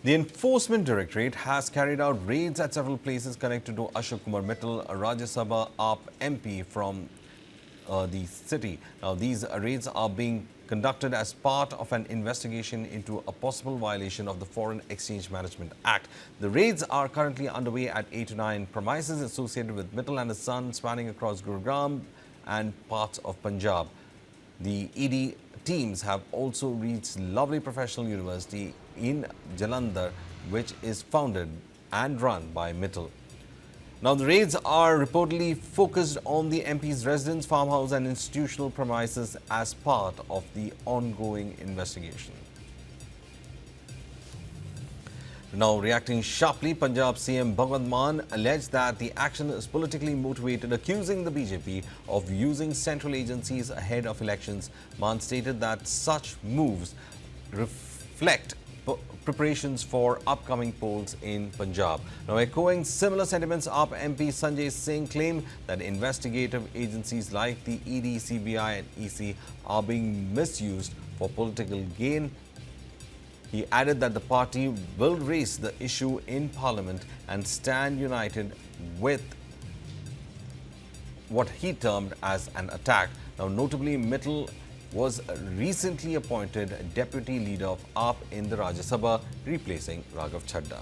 The Enforcement Directorate has carried out raids at several places connected to Ashok Kumar Mittal, a Rajya Sabha AAP MP from the city. Now, these raids are being conducted as part of an investigation into a possible violation of the Foreign Exchange Management Act. The raids are currently underway at 8 to 9 premises associated with Mittal and his son, spanning across Gurugram and parts of Punjab. The ED teams have also reached Lovely Professional University in Jalandhar, which is founded and run by Mittal. Now, the raids are reportedly focused on the MP's residence, farmhouse and institutional premises as part of the ongoing investigation. Now, reacting sharply, Punjab CM Bhagwant Mann alleged that the action is politically motivated, accusing the BJP of using central agencies ahead of elections. Mann stated that such moves reflect preparations for upcoming polls in Punjab. Now, echoing similar sentiments, AAP MP Sanjay Singh claimed that investigative agencies like the ED, CBI and EC are being misused for political gain. He added that the party will raise the issue in Parliament and stand united with what he termed as an attack. Now, notably, Mittal was recently appointed deputy leader of AAP in the Rajya Sabha, replacing Raghav Chadha.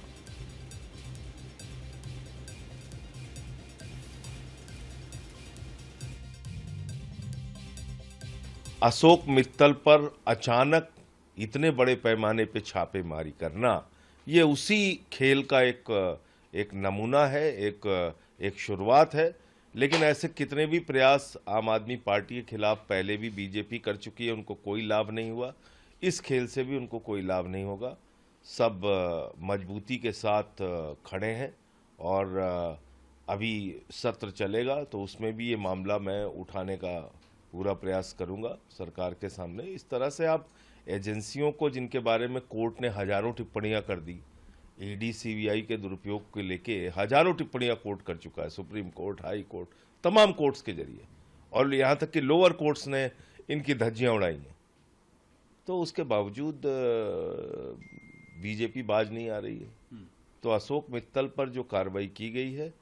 Ashok Mittal पर अचानक इतने बड़े पैमाने पे छापेमारी करना, ये उसी खेल का एक नमूना है, एक शुरुआत है। लेकिन ऐसे कितने भी प्रयास आम आदमी पार्टी के खिलाफ पहले भी बीजेपी कर चुकी है, उनको कोई लाभ नहीं हुआ। इस खेल से भी उनको कोई लाभ नहीं होगा। सब मजबूती के साथ खड़े हैं और अभी सत्र चलेगा तो उसमें भी ये मामला मैं उठाने का पूरा प्रयास करूंगा सरकार के सामने। इस तरह से आप एजेंसियों को, जिनके बारे में कोर्ट ने हजारों टिप्पणियां कर दी, ईडी सीबीआई के दुरुपयोग को लेके हजारों टिप्पणियां कोर्ट कर चुका है, सुप्रीम कोर्ट, हाई कोर्ट, तमाम कोर्ट्स के जरिए, और यहाँ तक कि लोअर कोर्ट्स ने इनकी धज्जियां उड़ाई हैं। तो उसके बावजूद बीजेपी बाज नहीं आ रही है। तो अशोक मित्तल पर जो कार्रवाई की गई है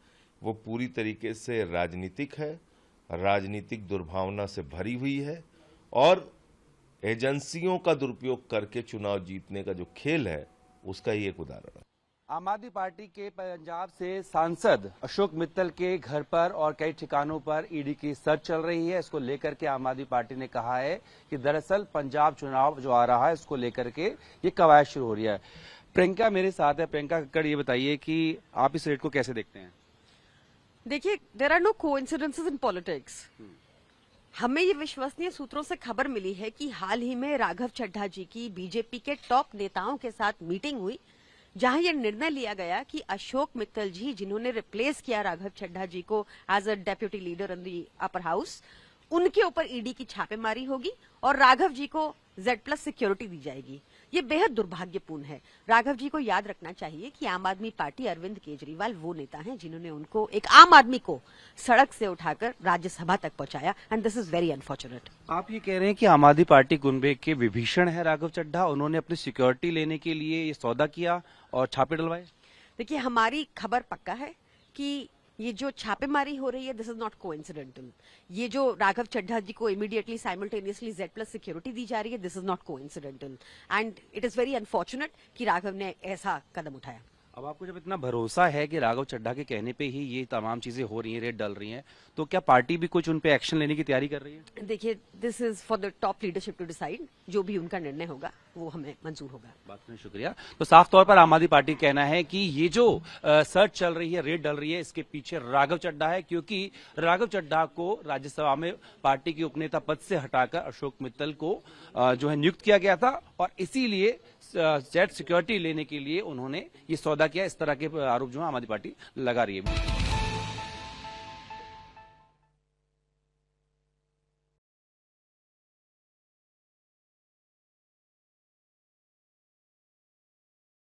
वो पूरी तरीके से राजनीतिक है, राजनीतिक दुर्भावना से भरी हुई है और एजेंसियों का दुरुपयोग करके चुनाव जीतने का जो खेल है उसका ही एक उदाहरण है। आम आदमी पार्टी के पंजाब से सांसद अशोक मित्तल के घर पर और कई ठिकानों पर ईडी की सर्च चल रही है। इसको लेकर के आम आदमी पार्टी ने कहा है कि दरअसल पंजाब चुनाव जो आ रहा है इसको लेकर के ये कवायद शुरू हो रही है। प्रियंका मेरे साथ है। प्रियंका कक्कड़, ये बताइए कि आप इस रेड को कैसे देखते हैं? देखिए, there are no coincidences in politics. हमें ये विश्वसनीय सूत्रों से खबर मिली है कि हाल ही में राघव चड्ढा जी की बीजेपी के टॉप नेताओं के साथ मीटिंग हुई, जहां ये निर्णय लिया गया कि अशोक मित्तल जी, जिन्होंने रिप्लेस किया राघव चड्ढा जी को as a deputy leader in the upper house, उनके ऊपर ईडी की छापेमारी होगी और राघव जी को Z+ सिक्योरिटी दी जाएगी। ये बेहद दुर्भाग्यपूर्ण है। राघव जी को याद रखना चाहिए कि आम आदमी पार्टी, अरविंद केजरीवाल वो नेता हैं जिन्होंने उनको, एक आम आदमी को, सड़क से उठाकर राज्यसभा तक पहुंचाया, and this is very unfortunate. आप ये कह रहे हैं कि आम आदमी पार्टी गुंबे के विभीषण है राघव चड्ढा, उन्होंने अपनी सिक्योरिटी लेने के लिए ये सौदा किया और छापे डलवाए? देखिए, हमारी खबर पक्का है कि ये जो छापेमारी हो रही है, दिस इज नॉट कोइंसिडेंटल। ये जो राघव चड्ढा जी को इमीडिएटली साइमल्टेनियसली Z+ सिक्योरिटी दी जा रही है, this is not coincidental, and it is very unfortunate कि राघव ने ऐसा कदम उठाया। अब आपको जब इतना भरोसा है कि राघव चड्ढा के कहने पे ही ये तमाम चीजें हो रही हैं, रेड डल रही हैं, तो क्या पार्टी भी कुछ उन पे एक्शन लेने की तैयारी कर रही है? देखिए, this is for the top leadership to decide. जो भी उनका निर्णय होगा वो हमें मंजूर होगा। बात करने शुक्रिया। तो साफ तौर पर आम आदमी पार्टी का कहना है कि ये जो सर्च चल रही है, रेड डल रही है, इसके पीछे राघव चड्ढा है, क्योंकि राघव चड्ढा को राज्यसभा में पार्टी के उपनेता पद से हटाकर अशोक मित्तल को जो है नियुक्त किया गया था और इसीलिए जेट सिक्योरिटी लेने के लिए उन्होंने ये सौदा किया। इस तरह के आरोप जो है आम आदमी पार्टी लगा रही है।